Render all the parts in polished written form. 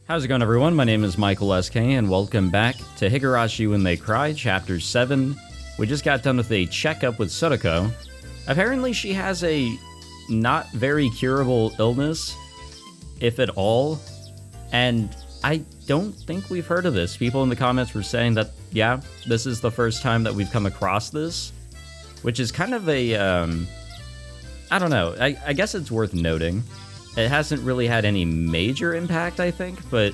How's it going, everyone? My name is Michael SK, and welcome back to Higurashi When They Cry, Chapter 7. We just got done with a checkup with Sadako. Apparently she has a not very curable illness, if at all, and I don't think we've heard of this. People in the comments were saying that, yeah, this is the first time that we've come across this, which is kind of a, I don't know, I guess it's worth noting. It hasn't really had any major impact, I think, but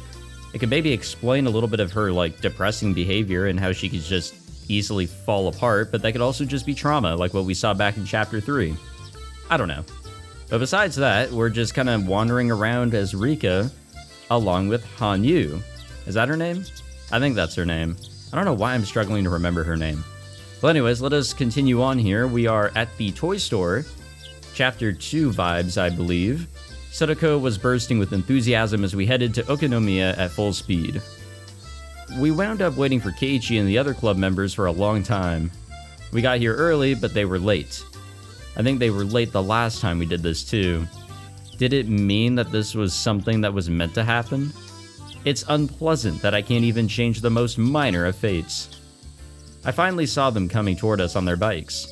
it could maybe explain a little bit of her, like, depressing behavior and how she could just easily fall apart, but that could also just be trauma, like what we saw back in Chapter 3. I don't know. But besides that, we're just kind of wandering around as Rika, along with Hanyu. Is that her name? I think that's her name. I don't know why I'm struggling to remember her name. Well, anyways, let us continue on here. We are at the toy store. Chapter 2 vibes, I believe. Sadako was bursting with enthusiasm as we headed to Okonomiya at full speed. We wound up waiting for Keiichi and the other club members for a long time. We got here early, but they were late. I think they were late the last time we did this too. Did it mean that this was something that was meant to happen? It's unpleasant that I can't even change the most minor of fates. I finally saw them coming toward us on their bikes.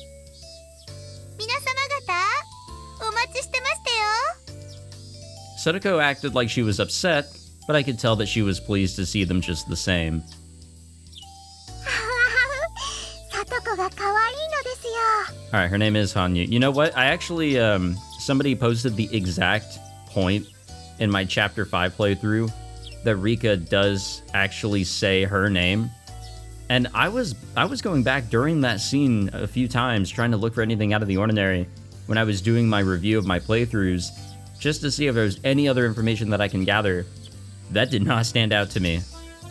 Sadako acted like she was upset, but I could tell that she was pleased to see them just the same. Alright, her name is Hanyu. You know what? I actually, somebody posted the exact point in my Chapter 5 playthrough that Rika does actually say her name. And I was going back during that scene a few times trying to look for anything out of the ordinary when I was doing my review of my playthroughs, just to see if there was any other information that I can gather. That did not stand out to me.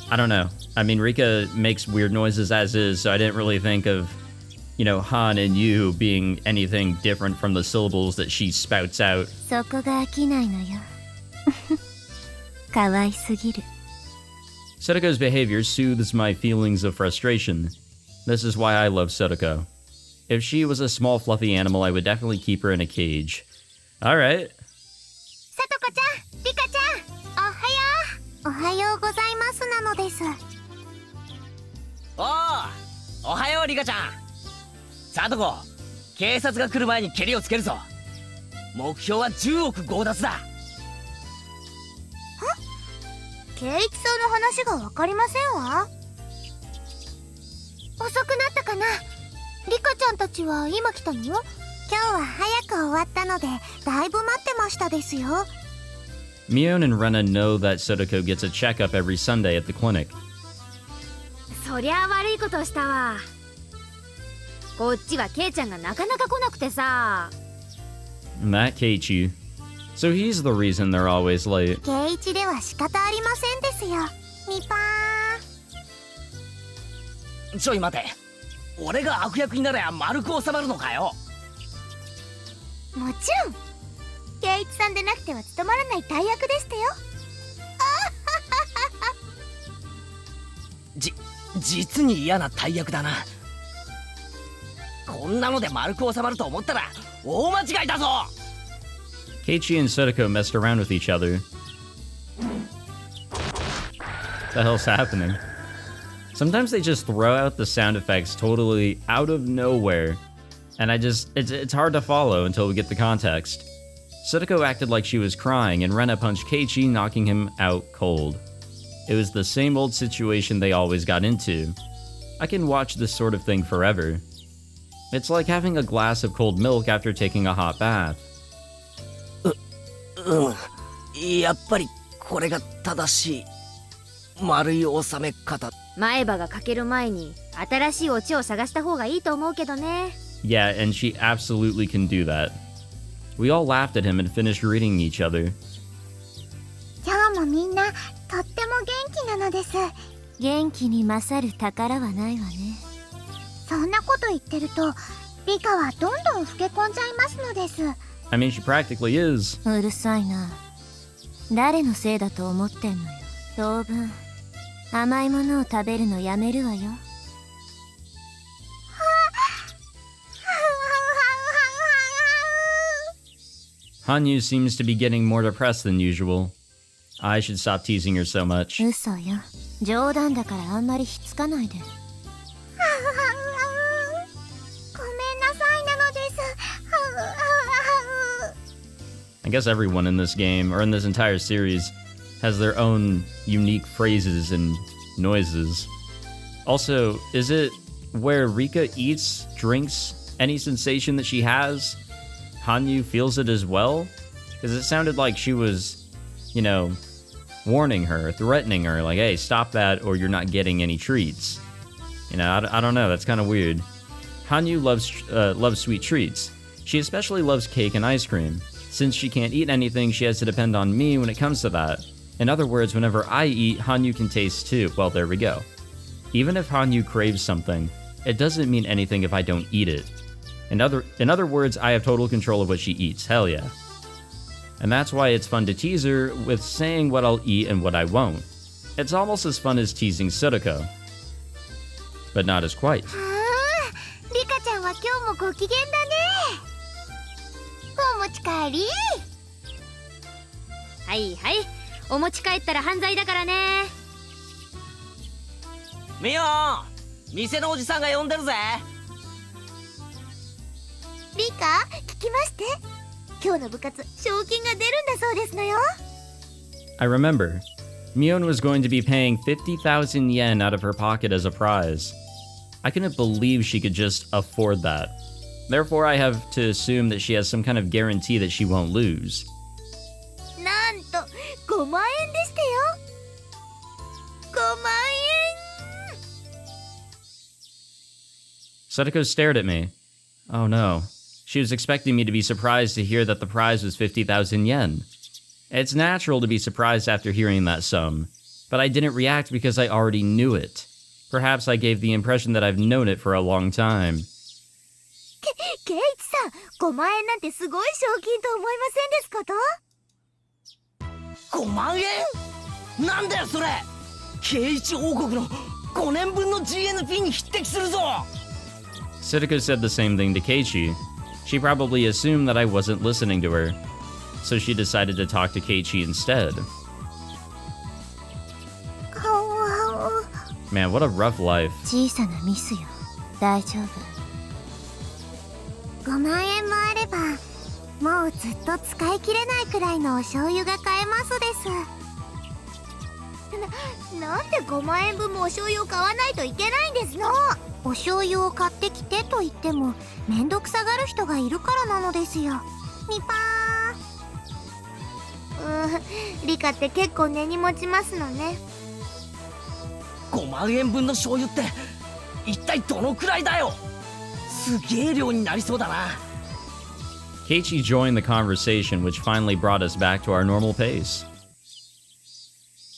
I don't know. I mean, Rika makes weird noises as is, so I didn't really think of, you know, Han and Yu being anything different from the syllables that she spouts out. Sadako's behavior soothes my feelings of frustration. This is why I love Sadako. If she was a small fluffy animal, I would definitely keep her in a cage. Alright. Ohayo, Rika-chan. Sadako, 警察が来る前にケリをつけるぞ。目標は10億強奪だ。は？圭一さんの話がわかりませんわ。遅くなったかな。リカちゃんたちは今来たの？今日は早く終わったので、だいぶ待ってましたですよ。Mion and Rena know that Sadako gets a checkup every Sunday at the clinic. そりゃ悪いことをしたわ。こっちはケイちゃんがなかなか来なくてさ。That Keiichi. So he's the reason they're always late. ケイチでは仕方ありませんですよ。ミパー。ちょい待て。俺が悪役になれば丸く収まるのかよ。もちろん。ケイチさんでなくては務まらない大役でしたよ。実に嫌な大役だな。こんなので丸く収まると思ったら大間違いだぞ。Keiichi and Sadako messed around with each other. What the hell's happening? Sometimes they just throw out the sound effects totally out of nowhere, and it's hard to follow until we get the context. Sadako acted like she was crying, and Rena punched Keiichi, knocking him out cold. It was the same old situation they always got into. I can watch this sort of thing forever. It's like having a glass of cold milk after taking a hot bath. やっぱりこれが正しい丸い収め方。前歯が欠ける前に新しいオチを探した方がいいと思うけどね。Yeah, and she absolutely can do that. We all laughed at him and finished reading each other. 今日もみんなとっても元気なのです。元気に勝る宝はないわね。そんなこと言ってるとリカはどんどん老け込んじゃいますのです。I mean, she practically is. うるさいな。誰のせいだと思ってんのよ。当分甘いものを食べるのやめるわよ。Hanyu seems to be getting more depressed than usual. I should stop teasing her so much. 嘘よ。冗談だからあんまりひっつかないで。ごめんなさいなのです。I guess everyone in this game, or in this entire series, has their own unique phrases and noises. Also, is it where Rika eats, drinks, any sensation that she has, Hanyu feels it as well? Because it sounded like she was, warning her, threatening her, like, hey, stop that or you're not getting any treats. I don't know, that's kind of weird. Hanyu loves sweet treats. She especially loves cake and ice cream. Since she can't eat anything, she has to depend on me when it comes to that. In other words, whenever I eat, Hanyu can taste too. Well, there we go. Even if Hanyu craves something, it doesn't mean anything if I don't eat it. In other words, I have total control of what she eats. Hell yeah. And that's why it's fun to tease her with saying what I'll eat and what I won't. It's almost as fun as teasing Sudoko. But not as quite. Rika ちゃんは今日もご機嫌だね。お持ち帰り。はいはい。お持ち帰ったら犯罪だからね。ミオン、店のおじさんが呼んでるぜ。リカ、聞きまして。今日の部活、賞金が出るんだそうですのよ。I remember. Mion was going to be paying 50,000 yen out of her pocket as a prize. I couldn't believe she could just afford that. Therefore, I have to assume that she has some kind of guarantee that she won't lose. なんと5万円でしたよ。5万円。Sadako stared at me. Oh no. She was expecting me to be surprised to hear that the prize was 50,000 yen. It's natural to be surprised after hearing that sum, but I didn't react because I already knew it. Perhaps I gave the impression that I've known it for a long time. ケイチさん、5万円なんてすごい賞金と思いませんですこと？ 5万円？なんだよそれ。ケイチ王国の5年分の GNP に匹敵するぞ。 Sudoko said the same thing to Keiichi. She probably assumed that I wasn't listening to her, so she decided to talk to Keiichi instead. Man, what a rough life. 小さなミスよ。大丈夫。5万円もあれば、もうずっと使い切れないくらいのお醤油が買えますです。なんで5万円分もお醤油を買わないといけないんですの？お醤油を買ってきてと言っても、めんどくさがる人がいるからなのですよ。みぱー。リカって結構根に持ちますのね。5万円分の醤油って一体どのくらいだよ。すげえ量になりそうだな。Keiichi joined the conversation, which finally brought us back to our normal pace.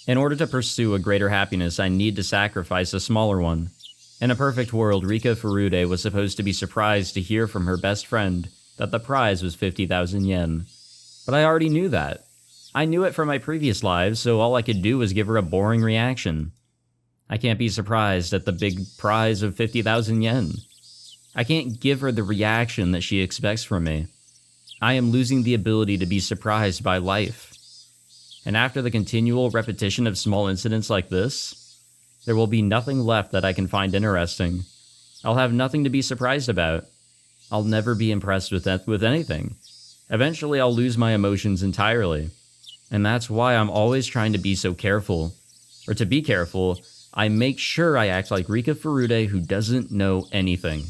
In order to pursue a greater happiness, I need to sacrifice a smaller one. In a perfect world, Rika Furude was supposed to be surprised to hear from her best friend that the prize was 50,000 yen. But I already knew that. I knew it from my previous lives, so all I could do was give her a boring reaction. I can't be surprised at the big prize of 50,000 yen. I can't give her the reaction that she expects from me. I am losing the ability to be surprised by life. And after the continual repetition of small incidents like this, there will be nothing left that I can find interesting. I'll have nothing to be surprised about. I'll never be impressed with anything. Eventually, I'll lose my emotions entirely. And that's why I'm always trying to be so careful. Or to be careful, I make sure I act like Rika Furude who doesn't know anything.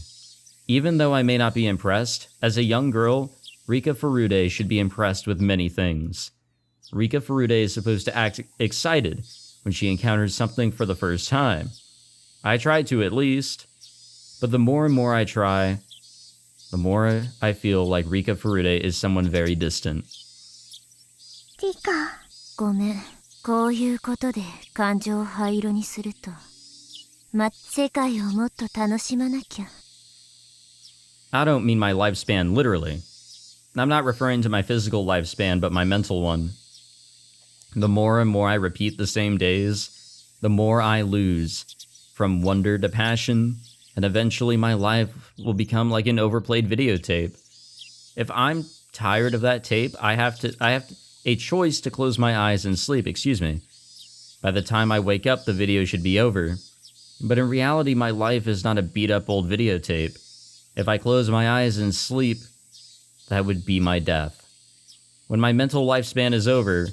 Even though I may not be impressed, as a young girl, Rika Furude should be impressed with many things. Rika Furude is supposed to act excited when she encounters something for the first time. I try to at least, but the more and more I try, the more I feel like Rika Furude is someone very distant. リカ、ごめん。こういうことで感情を灰色にすると、世界をもっと楽しまなきゃ。I don't mean my lifespan literally. I'm not referring to my physical lifespan, but my mental one. The more and more I repeat the same days, the more I lose, from wonder to passion, and eventually my life will become like an overplayed videotape. If I'm tired of that tape, I have to a choice to close my eyes and sleep, excuse me. By the time I wake up, the video should be over. But in reality, my life is not a beat-up old videotape. If I close my eyes and sleep, that would be my death. When my mental lifespan is over,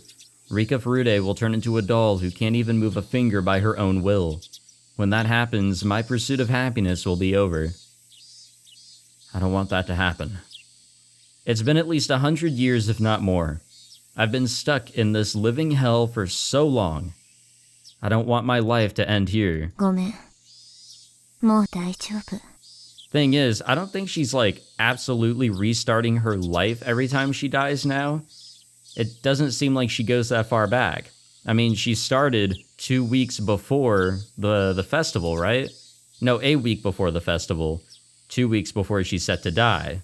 Rika Furude will turn into a doll who can't even move a finger by her own will. When that happens, my pursuit of happiness will be over. I don't want that to happen. It's been at least 100 years, if not more. I've been stuck in this living hell for so long. I don't want my life to end here. ごめん。もう大丈夫。 Thing is, I don't think she's like absolutely restarting her life every time she dies now. It doesn't seem like she goes that far back. I mean, she started 2 weeks before the festival, right? No, a week before the festival. 2 weeks before she's set to die.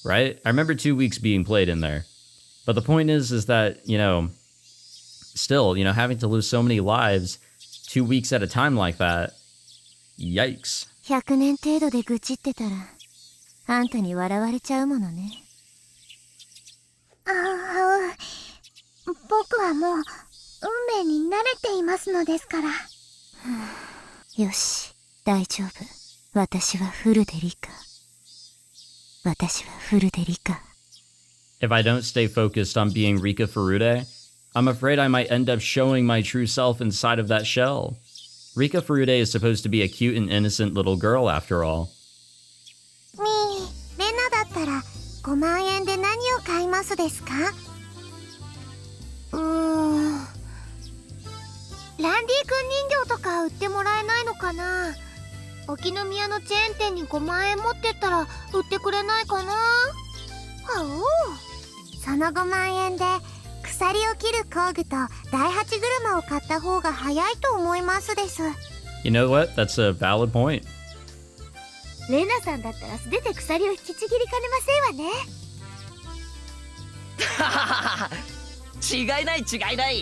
Right? I remember 2 weeks being played in there. But the point is that, still, having to lose so many lives 2 weeks at a time like that. Yikes. 100年程度で愚痴ってたら、あんたに笑われちゃうものね。僕はもう、運命に慣れていますのですから。よし、大丈夫。私はフルでリカ。私はフルでリカ。If I don't stay focused on being Rika Furude, I'm afraid I might end up showing my true self inside of that shell. Rika Furude is supposed to be a cute and innocent little girl after all. レナだったら5万円で何を買いますですか？ランディ君人形とか売ってもらえないのかな？沖宮のチェーン店に5万円持ってったら売ってくれないかな？その5万円で鎖を切る工具と第8車を買った方が早いと思いますです。 You know what? That's a valid point. レナさんだったら素手で鎖を引きちぎりかねませんわね。違いない違いない。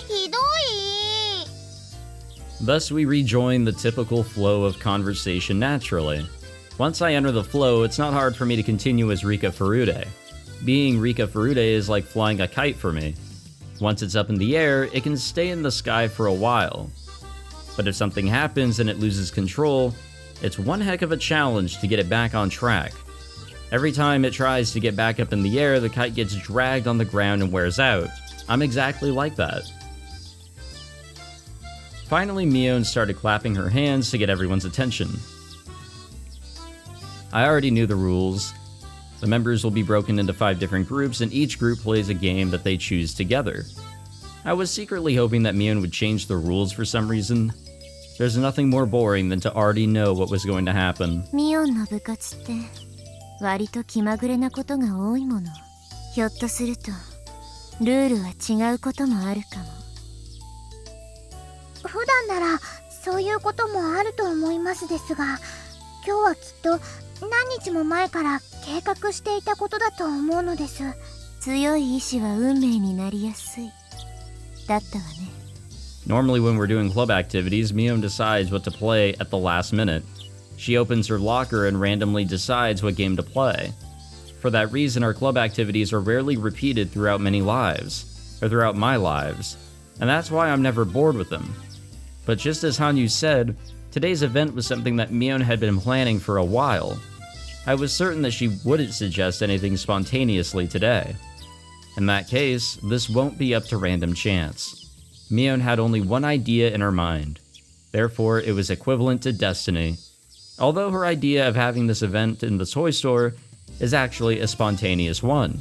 ひどい。 Thus, we rejoin the typical flow of conversation naturally. Once I enter the flow, it's not hard for me to continue as Rika Furude. Being Rika Furude is like flying a kite for me. Once it's up in the air, it can stay in the sky for a while. But if something happens and it loses control, it's one heck of a challenge to get it back on track. Every time it tries to get back up in the air, the kite gets dragged on the ground and wears out. I'm exactly like that. Finally, Mion started clapping her hands to get everyone's attention. I already knew the rules. The members will be broken into 5 different groups, and each group plays a game that they choose together. I was secretly hoping that Mion would change the rules for some reason. There's nothing more boring than to already know what was going to happen. ミオンの部活って割と気まぐれなことが多いもの。ひょっとするとルールは違うこともあるかも。普段ならそういうこともあると思いますですが、今日はきっと何日も前から計画していたことだと思うのです。強い意志は運命になりやすい。だったわね。Normally when we're doing club activities, Mion decides what to play at the last minute. She opens her locker and randomly decides what game to play. For that reason, our club activities are rarely repeated throughout many lives, or throughout my lives, and that's why I'm never bored with them. But just as Hanyu said, today's event was something that Mion had been planning for a while. I was certain that she wouldn't suggest anything spontaneously today. In that case, this won't be up to random chance. Mion had only one idea in her mind. Therefore, it was equivalent to destiny. Although her idea of having this event in the toy store is actually a spontaneous one.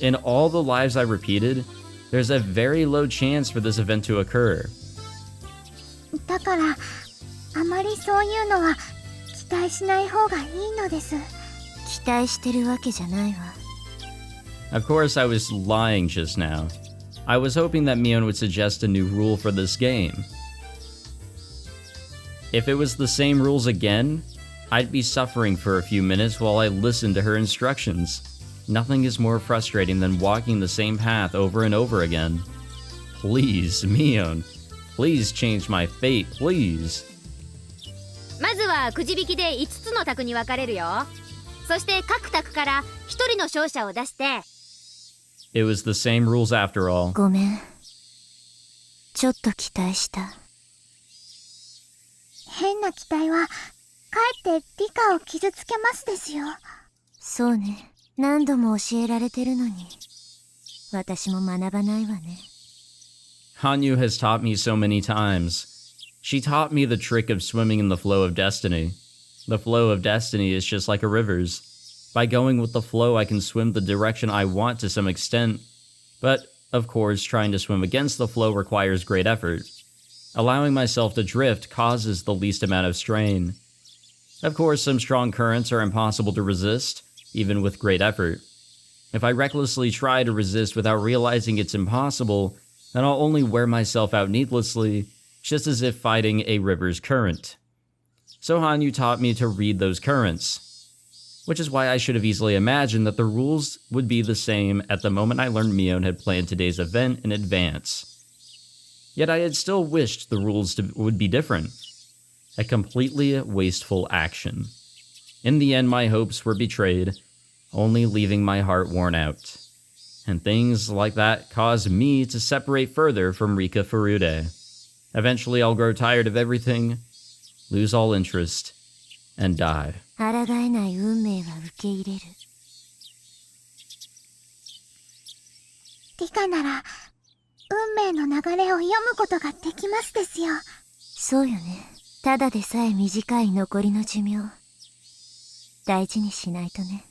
In all the lives I repeated, there's a very low chance for this event to occur. だからあまりそういうのは期待しない方がいいのです。期待してるわけじゃないわ。Of course, I was lying just now. I was hoping that Mion would suggest a new rule for this game. If it was the same rules again, I'd be suffering for a few minutes while I listened to her instructions. Nothing is more frustrating than walking the same path over and over again. Please, Mion. Please change my fate, please. まずはくじ引きで5つの卓に分かれるよ。そして各卓から一人の勝者を出して。 It was the same rules after all. ごめん。ちょっと期待した。変な期待はかえって理科を傷つけますですよ。そうね。何度も教えられてるのに私も学ばないわね。 Hanyu has taught me so many times. She taught me the trick of swimming in the flow of destiny. The flow of destiny is just like a river's. By going with the flow, I can swim the direction I want to some extent. But, of course, trying to swim against the flow requires great effort. Allowing myself to drift causes the least amount of strain. Of course, some strong currents are impossible to resist, even with great effort. If I recklessly try to resist without realizing it's impossible, then I'll only wear myself out needlessly, just as if fighting a river's current. So Hanyu taught me to read those currents, which is why I should have easily imagined that the rules would be the same at the moment I learned Mion had planned today's event in advance. Yet I had still wished the rules would be different. A completely wasteful action. In the end, my hopes were betrayed, only leaving my heart worn out. And things like that caused me to separate further from Rika Furude. Eventually, I'll grow tired of everything, lose all interest, and die. 抗えない運命は受け入れる。理科なら運命の流れを読むことができますですよ。そうよね。ただでさえ短い残りの寿命。大事にしないとね。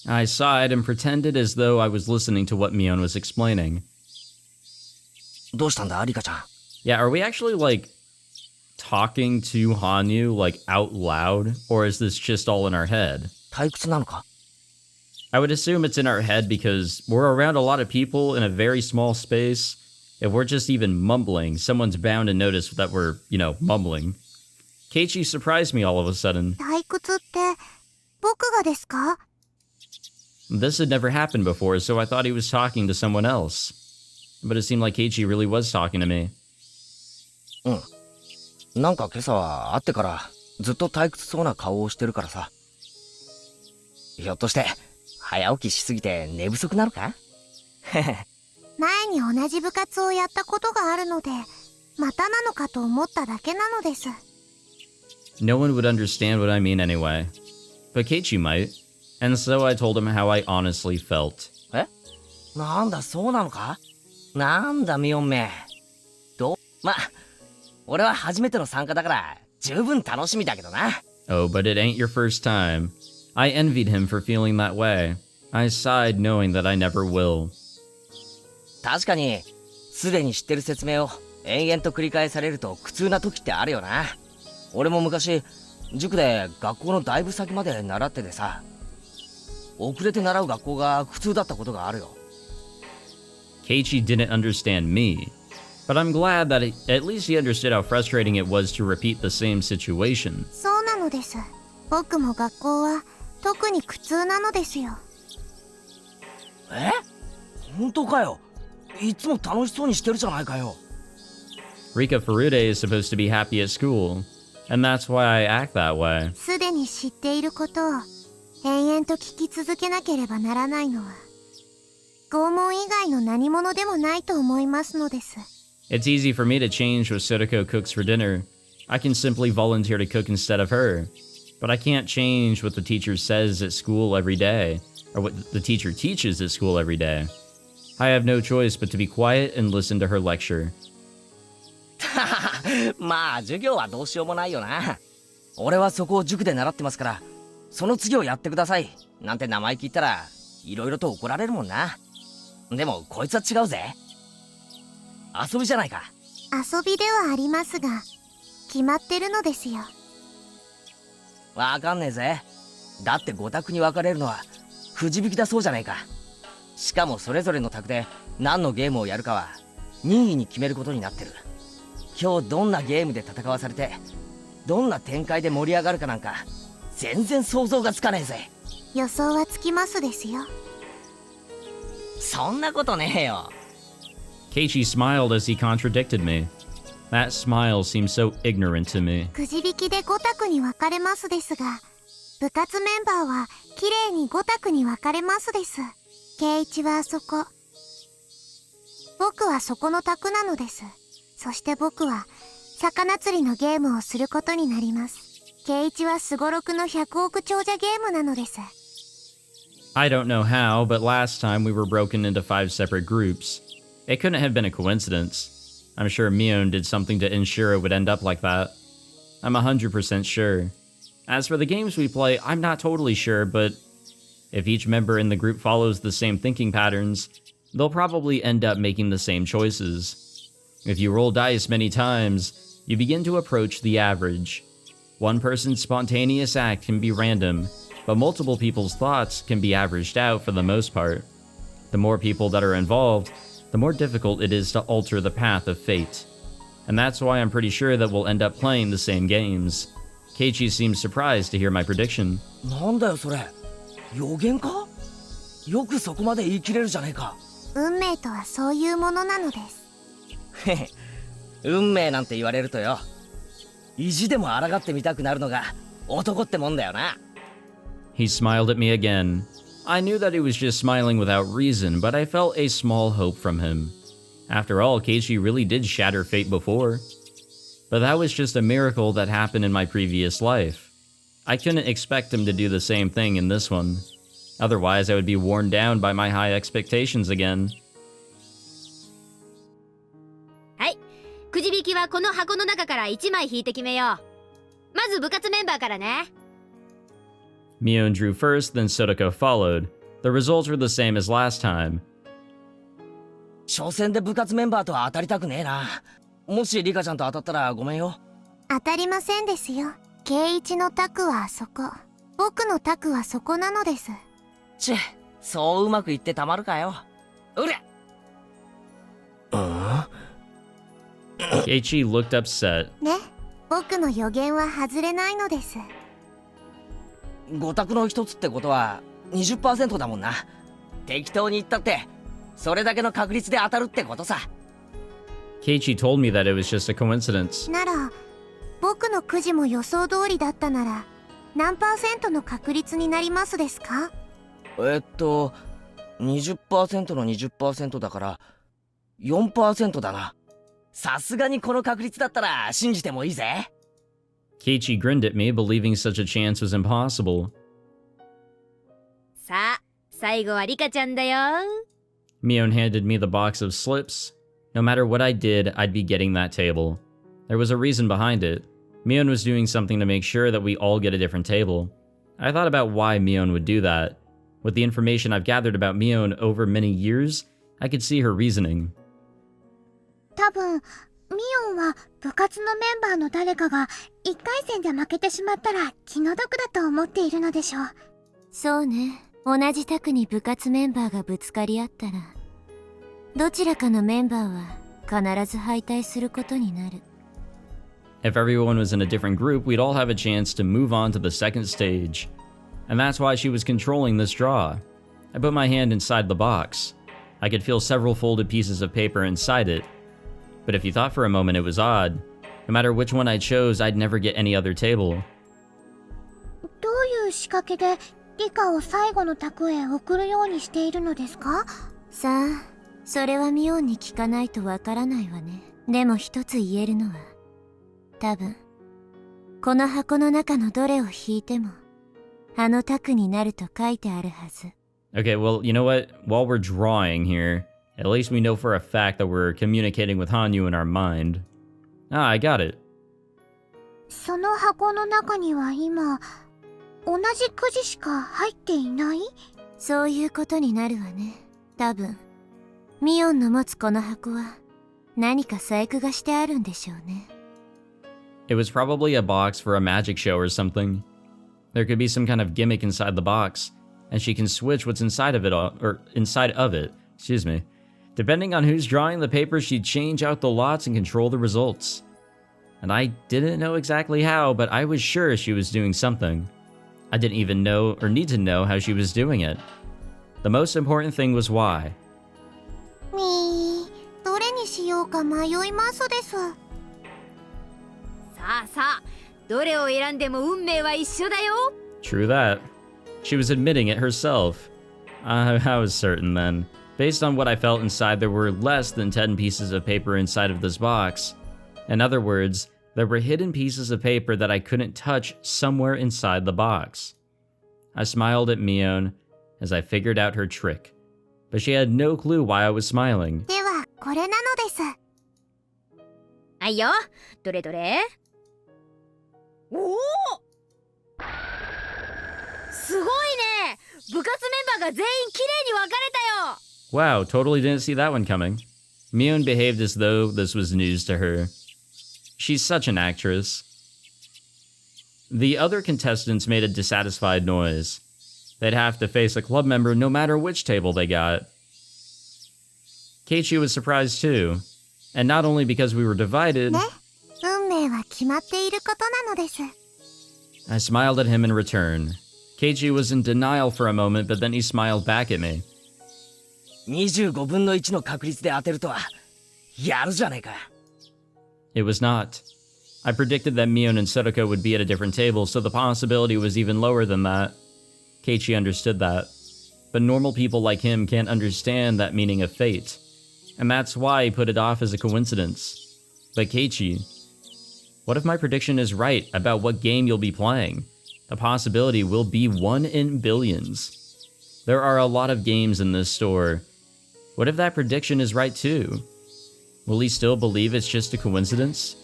I sighed and pretended as though I was listening to what Mion was explaining. どうしたんだ、リカちゃん。 Yeah, are we actually, like, talking to Hanyu, like, out loud? Or is this just all in our head? 退屈なのか？ I would assume it's in our head because we're around a lot of people in a very small space. If we're just even mumbling, someone's bound to notice that we're, mumbling. Keiichi surprised me all of a sudden. 退屈って僕がですか？ This had never happened before, so I thought he was talking to someone else. But it seemed like Keiichi really was talking to me. なんか今朝は会ってからずっと退屈そうな顔をしてるからさ。ひょっとして早起きしすぎて寝不足なのか？前に同じ部活をやったことがあるので、またなのかと思っただけなのです。 No one would understand what I mean anyway. But Keiichi might. And so I told him how I honestly felt. え？なんだそうなのか？なんだミオンめ。ま、俺は初めての参加だから十分楽しみだけどな。 Oh, but it ain't your first time. I envied him for feeling that way. I sighed knowing that I never will. 確かに、すでに知ってる説明を延々と繰り返されると苦痛な時ってあるよな。俺も昔、塾で学校のだいぶ先まで習っててさ、遅れて習う学校が苦痛だったことがあるよ。Keiichi didn't understand me, but I'm glad that at least he understood how frustrating it was to repeat the same situation. そうなのです。僕も学校は特に苦痛なのですよ。え？本当かよ。いつも楽しそうにしてるじゃないかよ。Rika Furude is supposed to be happy at school, and that's why I act that way. すでに知っていることを延々と聞き続けなければならないのは拷問以外の何者でもないと思いますのです。 It's easy for me to change what Soroko cooks for dinner. I can simply volunteer to cook instead of her. But I can't change what the teacher says at school every day, or what the teacher teaches at school every day. I have no choice but to be quiet and listen to her lecture. まあ授業はどうしようもないよな。俺はそこを塾で習ってますから、その次をやってくださいなんて名前聞いたらいろいろと怒られるもんな。でもこいつは違うぜ。遊びじゃないか。遊びではありますが決まってるのですよ。わかんねえぜ。だって5択に分かれるのはくじ引きだそうじゃねえか。しかもそれぞれの択で何のゲームをやるかは任意に決めることになってる。今日どんなゲームで戦わされてどんな展開で盛り上がるかなんか全然想像がつかねえぜ。予想はつきますですよ。そんなことねえよ。 Keiichi smiled as he contradicted me. That smile seemed so ignorant to me. くじ引きで5択に分かれますですが部活メンバーはきれいに5択に分かれますです。圭一はあそこ。僕はそこの択なのです。そして僕は魚釣りのゲームをすることになります。圭一はすごろくの100億長者ゲームなのです。I don't know how, but last time we were broken into 5 separate groups. It couldn't have been a coincidence. I'm sure Mion did something to ensure it would end up like that. I'm 100% sure. As for the games we play, I'm not totally sure, but if each member in the group follows the same thinking patterns, they'll probably end up making the same choices. If you roll dice many times, you begin to approach the average. One person's spontaneous act can be random, but multiple people's thoughts can be averaged out for the most part. The more people that are involved, the more difficult it is to alter the path of fate. And that's why I'm pretty sure that we'll end up playing the same games. Keiichi seems surprised to hear my prediction. なんだよそれ。予言か？よくそこまで言い切れるじゃねえか。運命とはそういうものなのです。へへ、運命なんて言われるとよ、意地でも抗ってみたくなるのが男ってもんだよな。He smiled at me again. I knew that he was just smiling without reason, but I felt a small hope from him. After all, Keiichi really did shatter fate before. But that was just a miracle that happened in my previous life. I couldn't expect him to do the same thing in this one. Otherwise, I would be worn down by my high expectations again. はい、くじ引きはこの箱の中から1枚引いて決めよう。まず部活メンバーからね。Mion drew first, then Sotoko followed. The results were the same as last time. 初戦で部活メンバーとは当たりたくねえな。もしリカちゃんと当たったらごめんよ。当たりませんですよ。圭一の択はあそこ。僕の択はそこなのです。チェ、そううまくいってたまるかよ。うれ。Keiichi looked upset. ね、僕の予言は外れないのです。5択の一つってことは 20% だもんな。適当に言ったってそれだけの確率で当たるってことさ。Keiichi told me that it was just a coincidence. なら僕のくじも予想通りだったなら何%の確率になりますですか？20% の 20% だから 4% だな。さすがにこの確率だったら信じてもいいぜ。Keiichi grinned at me, believing such a chance was impossible. さあ、最後はリカちゃんだよ。Mion handed me the box of slips. No matter what I did, I'd be getting that table. There was a reason behind it. Mion was doing something to make sure that we all get a different table. I thought about why Mion would do that. With the information I've gathered about Mion over many years, I could see her reasoning. 多分ミオンは部活のメンバーの誰かが1回戦で負けてしまったら気の毒だと思っているのでしょう。そうね。同じ卓に部活メンバーがぶつかり合ったらどちらかのメンバーは必ず敗退することになる。If everyone was in a different group, we'd all have a chance to move on to the second stage. And that's why she was controlling this draw. I put my hand inside the box. I could feel several folded pieces of paper inside it. But if you thought for a moment it was odd, no matter which one I chose, I'd never get any other table. どういう仕掛けでリカを最後の卓へ送るようにしているのですか？さあ、それはミオンに聞かないとわからないわね。でも一つ言えるのは、多分この箱の中のどれを引いてもあの卓になると書いてあるはず。Okay, well, you know what? While we're drawing here, at least we know for a fact that we're communicating with Hanyu in our mind. Ah, I got it. その箱の中には今同じくじしか入っていない？そういうことになるわね。多分ミオンの持つこの箱は何か細工がしてあるんでしょうね。It was probably a box for a magic show or something. There could be some kind of gimmick inside the box, and she can switch what's inside of it, excuse me. Depending on who's drawing the paper, she'd change out the lots and control the results. And I didn't know exactly how, but I was sure she was doing something. I didn't even know or need to know how she was doing it. The most important thing was why. どれにしようか迷いますです。さあさあ、どれを選んでも運命は一緒だよ。True that. She was admitting it herself. I was certain then. Based on what I felt inside, there were less than 10 pieces of paper inside of this box. In other words, there were hidden pieces of paper that I couldn't touch somewhere inside the box. I smiled at Mion as I figured out her trick, but she had no clue why I was smiling. ではこれなのです。はいよ。どれどれ。おお、すごいね。部活メンバーが全員きれいに分かれたよ。 Wow, totally didn't see that one coming. Mion behaved as though this was news to her. She's such an actress. The other contestants made a dissatisfied noise. They'd have to face a club member no matter which table they got. Keiichi was surprised too. And not only because we were divided... ね、運命は決まっていることなのです。 I smiled at him in return. Keiichi was in denial for a moment, but then he smiled back at me. 25分の1の確率で当てるとはやるじゃねえか。 It was not. I predicted that Mion and Sotoko would be at a different table, so the possibility was even lower than that. Keiichi understood that. But normal people like him can't understand that meaning of fate. And that's why he put it off as a coincidence. But Keiichi, what if my prediction is right about what game you'll be playing? The possibility will be 1 in billions. There are a lot of games in this store. What if that prediction is right too? Will he still believe it's just a coincidence?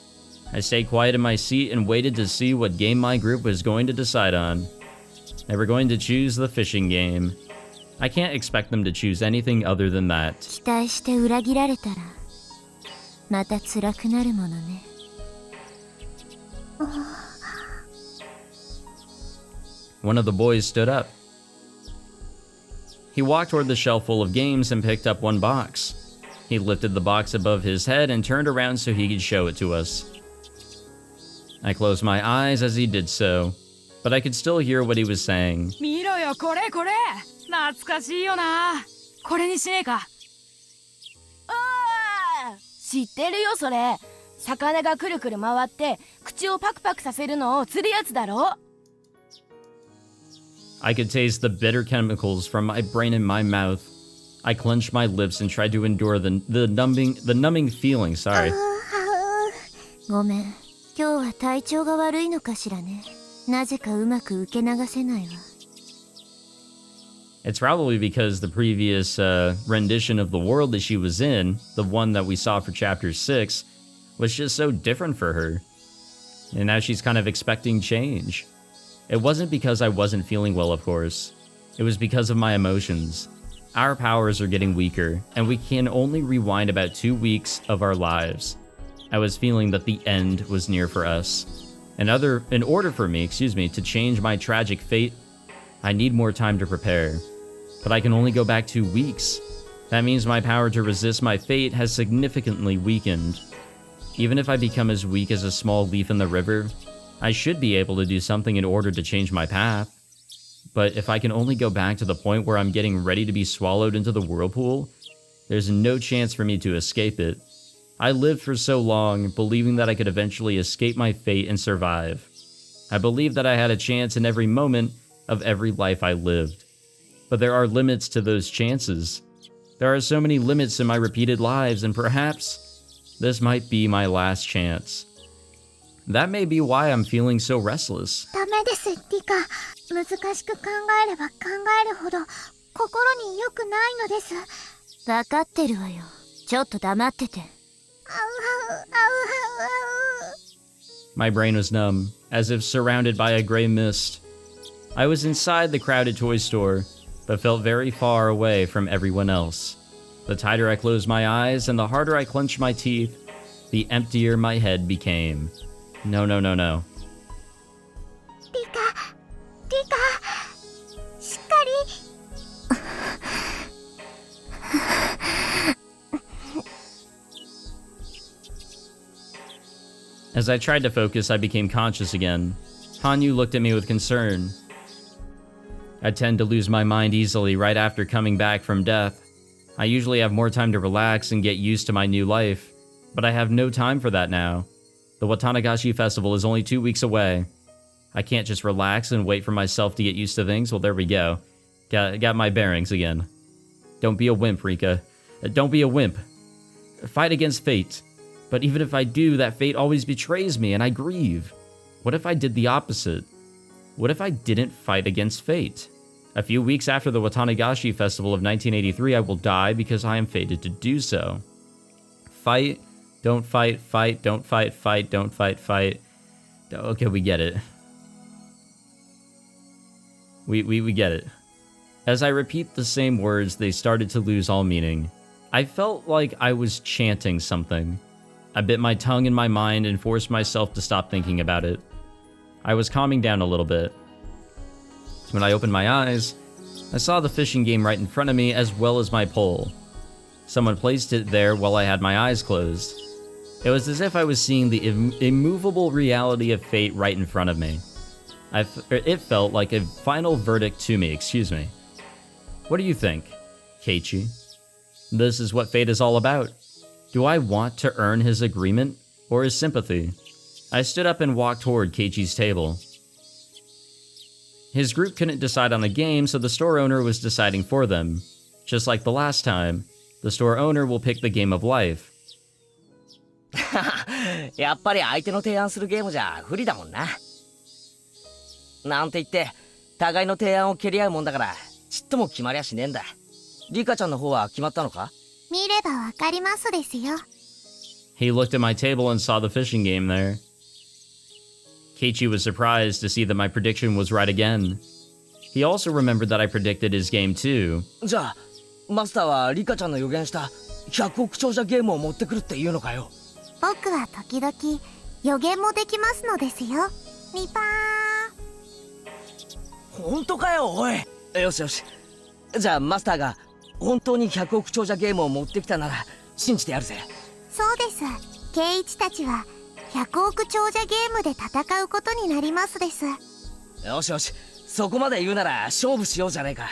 I stayed quiet in my seat and waited to see what game my group was going to decide on. They were going to choose the fishing game. I can't expect them to choose anything other than that. 期待して裏切られたらまた辛くなるものね。One of the boys stood up. He walked toward the shelf full of games and picked up one box. He lifted the box above his head and turned around so he could show it to us. I closed my eyes as he did so, but I could still hear what he was saying. 見ろよ、これこれ。懐かしいよな。これにしねえか。ああ、知ってるよそれ。魚がくるくる回って口をパクパクさせるのを釣るやつだろ。 I could taste the bitter chemicals from my brain in my mouth. I clenched my lips and tried to endure the numbing feeling. Sorry. ごめん、今日は体調が悪いのかしらね。なぜかうまく受け流せないわ。 It's probably because the previous rendition of the world that she was in, the one that we saw for Chapter 6, was just so different for her. And now she's kind of expecting change. It wasn't because I wasn't feeling well, of course. It was because of my emotions. Our powers are getting weaker, and we can only rewind about 2 weeks of our lives. I was feeling that the end was near for us. In order for me, to change my tragic fate, I need more time to prepare. But I can only go back 2 weeks. That means my power to resist my fate has significantly weakened. Even if I become as weak as a small leaf in the river, I should be able to do something in order to change my path. But if I can only go back to the point where I'm getting ready to be swallowed into the whirlpool, there's no chance for me to escape it. I lived for so long, believing that I could eventually escape my fate and survive. I believed that I had a chance in every moment of every life I lived. But there are limits to those chances. There are so many limits in my repeated lives, and perhaps this might be my last chance. That may be why I'm feeling so restless. ダメです、リカ。難しく考えれば考えるほど心に良くないのです。分かってるわよ。ちょっと黙ってて。My brain was numb, as if surrounded by a gray mist. I was inside the crowded toy store, but felt very far away from everyone else. The tighter I closed my eyes and the harder I clenched my teeth, the emptier my head became. No, no, no, no. リカ、しっかり。As I tried to focus, I became conscious again. Hanyu looked at me with concern. I tend to lose my mind easily right after coming back from death. I usually have more time to relax and get used to my new life, but I have no time for that now. The Watanagashi festival is only 2 weeks away. I can't just relax and wait for myself to get used to things. Well, there we go. Got my bearings again. Don't be a wimp, Rika. Don't be a wimp. Fight against fate. But even if I do, that fate always betrays me and I grieve. What if I did the opposite? What if I didn't fight against fate? A few weeks after the Watanagashi Festival of 1983, I will die because I am fated to do so. Fight, don't fight, fight, don't fight, fight, don't fight, fight. Okay, we get it. We get it. As I repeat the same words, they started to lose all meaning. I felt like I was chanting something. I bit my tongue in my mind and forced myself to stop thinking about it. I was calming down a little bit. When I opened my eyes, I saw the fishing game right in front of me as well as my pole. Someone placed it there while I had my eyes closed. It was as if I was seeing the immovable reality of fate right in front of me. It felt like a final verdict to me, excuse me. What do you think, Keiichi? This is what fate is all about. Do I want to earn his agreement or his sympathy? I stood up and walked toward Keiichi's table. His group couldn't decide on a game, so the store owner was deciding for them. Just like the last time, the store owner will pick the game of life. やっぱり相手の提案するゲームじゃ不利だもんな。なんて言って互いの提案を蹴り合うもんだからちっとも決まりゃしねえんだ。リカちゃんの方は決まったのか？見ればわかりますですよ。He looked at my table and saw the fishing game there. Keiichi was surprised to see that my prediction was right again. He also remembered that I predicted his game too. じゃあマスターはリカちゃんの予言した100億長者ゲームを持ってくるっていうのかよ。僕は時々予言もできますのですよ。ミパー。本当かよおい。よしよし。じゃあマスターが本当に100億長者ゲームを持ってきたなら信じてやるぜ。そうです。ケイイチたちは100億長者ゲームで戦うことになりますです。よしよし。そこまで言うなら勝負しようじゃねえか。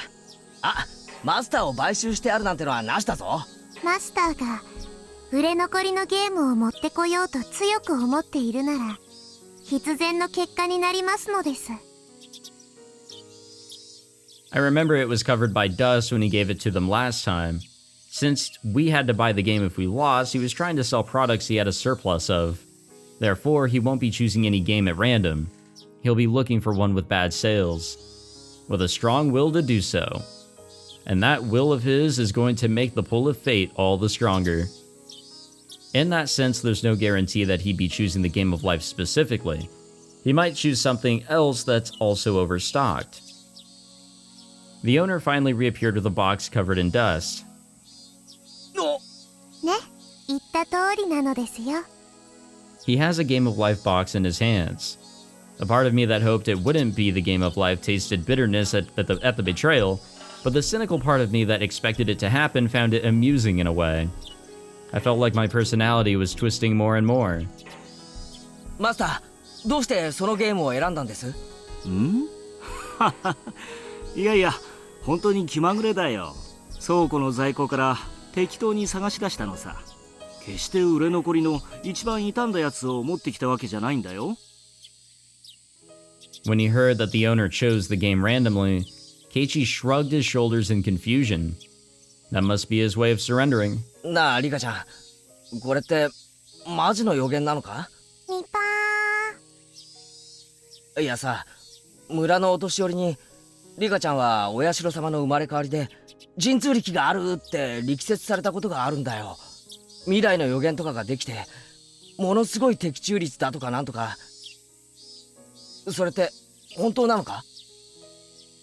あ、マスターを買収してあるなんてのはなしだぞ。マスターが売れ残りのゲームを持ってこようと強く思っているなら必然の結果になりますのです。I remember it was covered by Dust when he gave it to them last time. Since we had to buy the game if we lost, he was trying to sell products he had a surplus of. Therefore, he won't be choosing any game at random. He'll be looking for one with bad sales, with a strong will to do so. And that will of his is going to make the pull of fate all the stronger. In that sense, there's no guarantee that he'd be choosing the game of life specifically. He might choose something else that's also overstocked. The owner finally reappeared with a box covered in dust. ね、言った通りなのですよ。He has a Game of Life box in his hands. A part of me that hoped it wouldn't be the Game of Life tasted bitterness at the betrayal, but the cynical part of me that expected it to happen found it amusing in a way. I felt like my personality was twisting more and more. マスター、どうしてそのゲームを選んだんです？ん？いやいや、本当に気まぐれだよ。倉庫の在庫から適当に探し出したのさ。決して売れ残りの一番傷んだやつを持ってきたわけじゃないんだよ。When he heard that the owner chose the game randomly, Keiichi shrugged his shoulders in confusion. That must be his way of surrendering. なあ、リカちゃん、これってマジの予言なのか？ミパいやさ、村のお年寄りにリカちゃんはお社様の生まれ変わりで神通力があるって力説されたことがあるんだよ。未来の予言とかができてものすごい的中率だとかなんとか。それって本当なのか？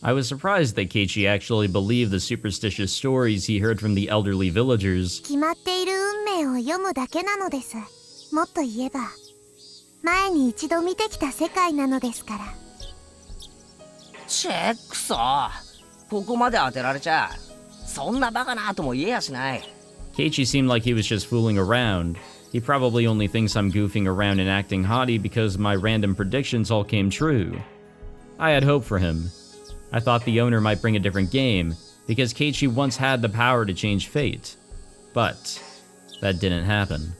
I was surprised that Keiichi actually believed the superstitious stories he heard from the elderly villagers. 決まっている運命を読むだけなのです。もっと言えば前に一度見てきた世界なのですから。チェックソ、ここまで当てられちゃそんなバカなとも言えやしない。 Keiichi seemed like he was just fooling around. He probably only thinks I'm goofing around and acting haughty because my random predictions all came true. I had hope for him. I thought the owner might bring a different game, because Keiichi once had the power to change fate. But that didn't happen.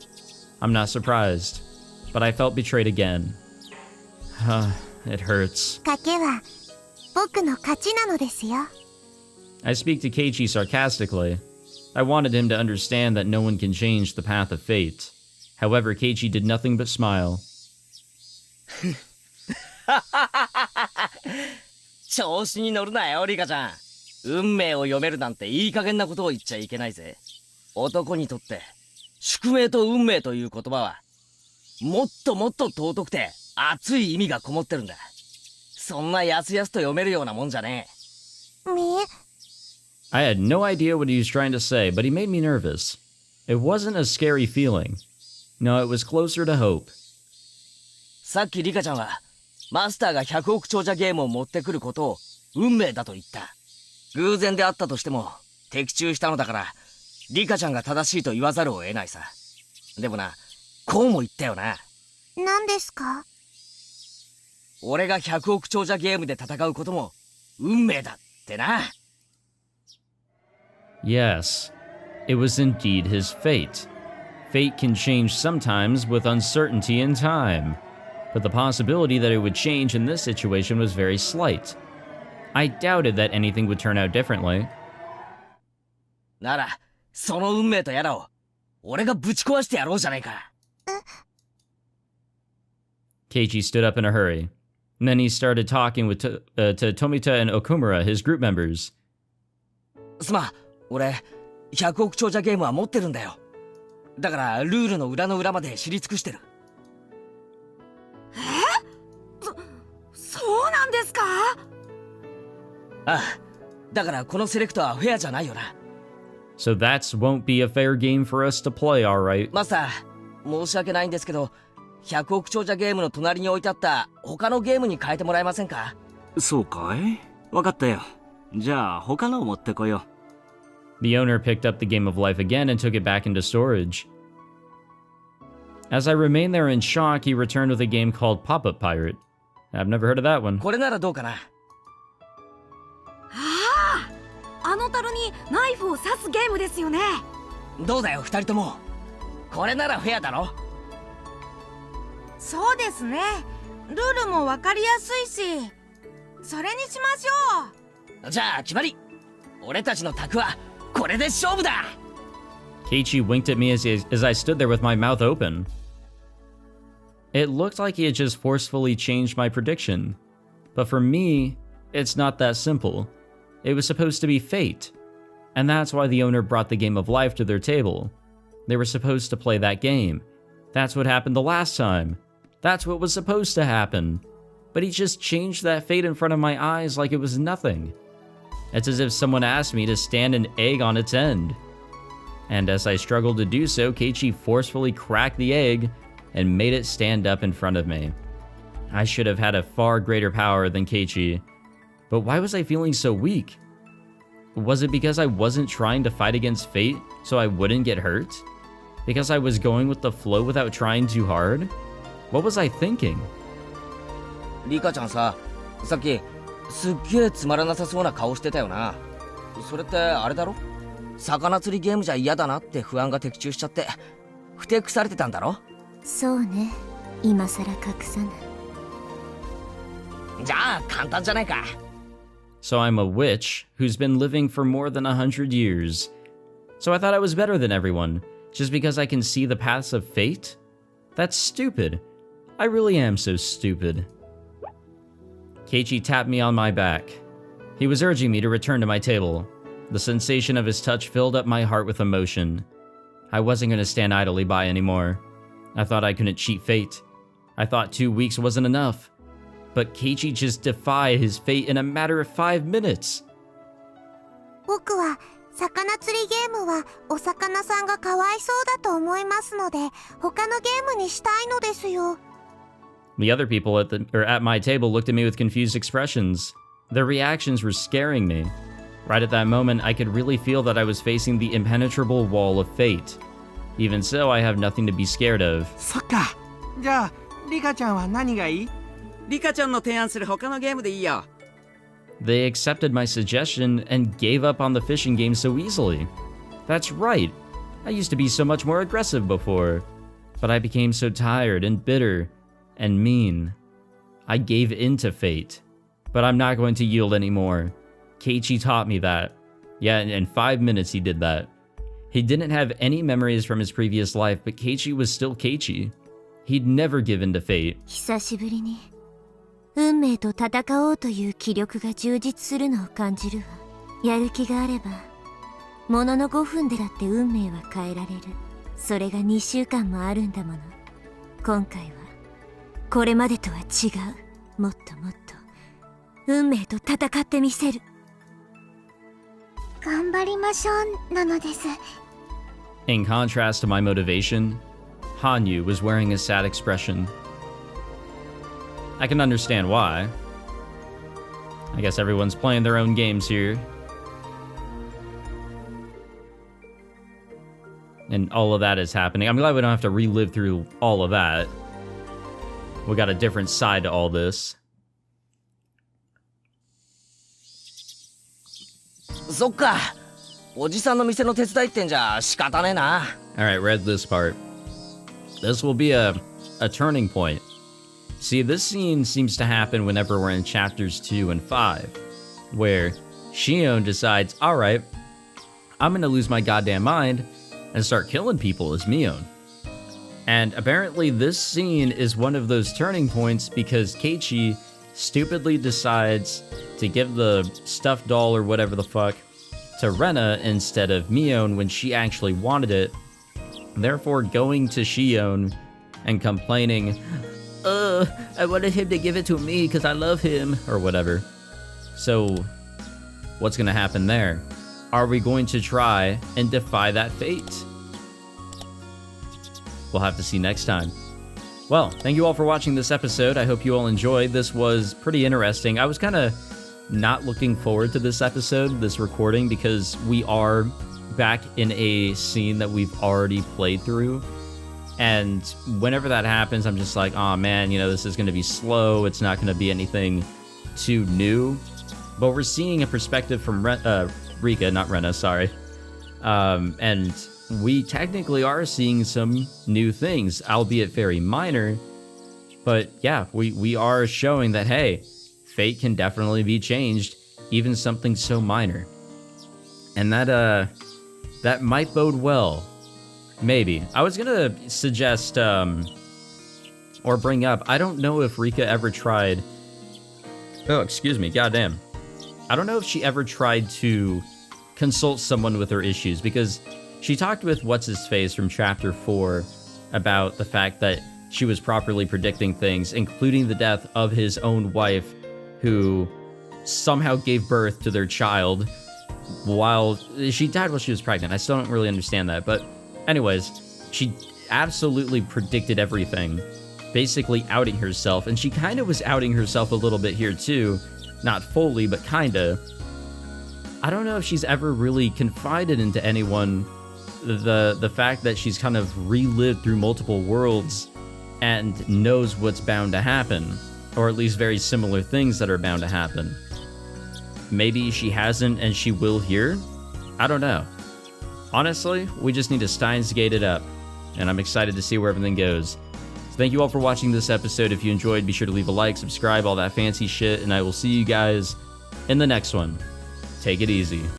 I'm not surprised, but I felt betrayed again. it hurts. 賭けは僕の勝ちなのですよ。 I speak to Keiichi sarcastically. I wanted him to understand that no one can change the path of fate. However, Keiichi did nothing but smile. 調子に乗るなよリカちゃん。運命を読めるなんていい加減なことを言っちゃいけないぜ。男にとって宿命と運命という言葉はもっともっと尊くて熱い意味がこもってるんだ。そんなやすやすと読めるようなもんじゃねえ。I had no idea what he was trying to say, but he made me nervous. It wasn't a scary feeling. No, it was closer to hope. さっきリカちゃんはマスターが100億長者ゲームを持ってくることを運命だと言った。偶然であったとしても的中したのだからリカちゃんが正しいと言わざるを得ないさ。でもな、こうも言ったよな。何ですか？俺が100億長者ゲームで戦うことも運命だってな。Yes, it was indeed his fate. Fate can change sometimes with uncertainty in time, but the possibility that it would change in this situation was very slight. I doubted that anything would turn out differently. なら、その運命とやらを俺がぶち壊してやろうじゃないか。Keiichi stood up in a hurry. And then he started talking to Tomita and Okumura, his group members. すまん、俺100億長者ゲームは持ってるんだよ。だからルールの裏の裏まで知り尽くしてる。そうなんですか？ああ、だからこのセレクトはフェアじゃないよな。So that won't be a fair game for us to play, alright. マスター、申し訳ないんですけど、100億長者ゲームの隣に置いてあった他のゲームに変えてもらえませんか？そうかい？わかったよ。じゃあ他のを持ってこよう。The owner picked up the game of life again and took it back into storage. As I remained there in shock, he returned with a game called Pop-Up Pirate. I've never heard of that one. これならどうかな？あの樽にナイフを刺すゲームですよね。どうだよ二人とも。これならフェアだろ？そうですね。ルールもわかりやすいし、それにしましょう。じゃあ決まり。俺たちの卓はこれで勝負だ。 Keiichi winked at me as I stood there with my mouth open. It looked like he had just forcefully changed my prediction. But for me, it's not that simple. It was supposed to be fate. And that's why the owner brought the game of life to their table. They were supposed to play that game. That's what happened the last time. That's what was supposed to happen. But he just changed that fate in front of my eyes like it was nothing. It's as if someone asked me to stand an egg on its end. And as I struggled to do so, Keiichi forcefully cracked the egg and made it stand up in front of me. I should have had a far greater power than Keiichi. But why was I feeling so weak? Was it because I wasn't trying to fight against fate so I wouldn't get hurt? Because I was going with the flow without trying too hard? What was I thinking? リカちゃんさ、さっきすっげえつまらなさそうな顔してたよな。それってあれだろ？魚釣りゲームじゃ嫌だなって不安が的中しちゃってふてくされてたんだろ？そうね。今さら隠さない。じゃあ簡単じゃないか。 So I'm a witch who's been living for more than 100 years. So I thought I was better than everyone, just because I can see the paths of fate? That's stupid. I really am so stupid. Keiichi tapped me on my back. He was urging me to return to my table. The sensation of his touch filled up my heart with emotion. I wasn't going to stand idly by anymore. I thought I couldn't cheat fate. I thought 2 weeks wasn't enough. But Keiichi just defied his fate in a matter of 5 minutes. 僕は魚釣りゲームはお魚さんがかわいそうだと思いますので、他のゲームにしたいのですよ。 The other people at my table looked at me with confused expressions. Their reactions were scaring me. Right at that moment, I could really feel that I was facing the impenetrable wall of fate. Even so, I have nothing to be scared of. そっか。じゃあリカちゃんは何がいい？リカちゃんの提案する他のゲームでいいよ。 They accepted my suggestion and gave up on the fishing game so easily. That's right. I used to be so much more aggressive before. But I became so tired and bitter and mean. I gave in to fate, but I'm not going to yield anymore. Keiichi taught me that. Yeah, in 5 minutes he did that. He didn't have any memories from his previous life, but Keiichi was still Keiichi. He'd never given to fate. 久しぶりに運命と戦おうという気力が充実するのを感じるわ。やる気があればものの5分でだって運命は変えられる。それが2週間もあるんだもの。今回はこれまでとは違う。もっともっと運命と戦ってみせる。頑張りましょうなのです。In contrast to my motivation, Hanyu was wearing a sad expression. I can understand why. I guess everyone's playing their own games here. And all of that is happening. I'm glad we don't have to relive through all of that. We got a different side to all this. そっか。おじさんの店の手伝いってんじゃ仕方ねえな。Alright, read this part. This will be a turning point. See, this scene seems to happen whenever we're in chapters 2 and 5, where Shion decides, alright, I'm gonna lose my goddamn mind and start killing people as Mion. And apparently this scene is one of those turning points because Keiichi stupidly decides to give the stuffed doll or whatever the fuck to Rena instead of Mion when she actually wanted it, therefore going to Shion and complaining, I wanted him to give it to me because I love him, or whatever. So, what's gonna happen there? Are we going to try and defy that fate? We'll have to see next time. Well, thank you all for watching this episode. I hope you all enjoyed. This was pretty interesting. I was kind of not looking forward to this episode, this recording, because we are back in a scene that we've already played through. And whenever that happens, I'm just like, oh man, you know, this is going to be slow. It's not going to be anything too new. But we're seeing a perspective from Rika, not Rena, sorry. And we technically are seeing some new things, albeit very minor. But yeah, we are showing that, hey, fate can definitely be changed, even something so minor. And that might bode well. Maybe. I was gonna suggest, or bring up, I don't know if Rika ever tried... Oh, excuse me, goddamn. I don't know if she ever tried to consult someone with her issues, because she talked with What's-His-Face from Chapter 4 about the fact that she was properly predicting things, including the death of his own wife, who somehow gave birth to their child while... She died while she was pregnant. I still don't really understand that, but... Anyways, she absolutely predicted everything, basically outing herself, and she kind of was outing herself a little bit here too, not fully, but kinda. I don't know if she's ever really confided into anyone the fact that she's kind of relived through multiple worlds and knows what's bound to happen, or at least very similar things that are bound to happen. Maybe she hasn't and she will here? I don't know. Honestly, we just need to Steins Gate it up, and I'm excited to see where everything goes. So thank you all for watching this episode. If you enjoyed, be sure to leave a like, subscribe, all that fancy shit, and I will see you guys in the next one. Take it easy.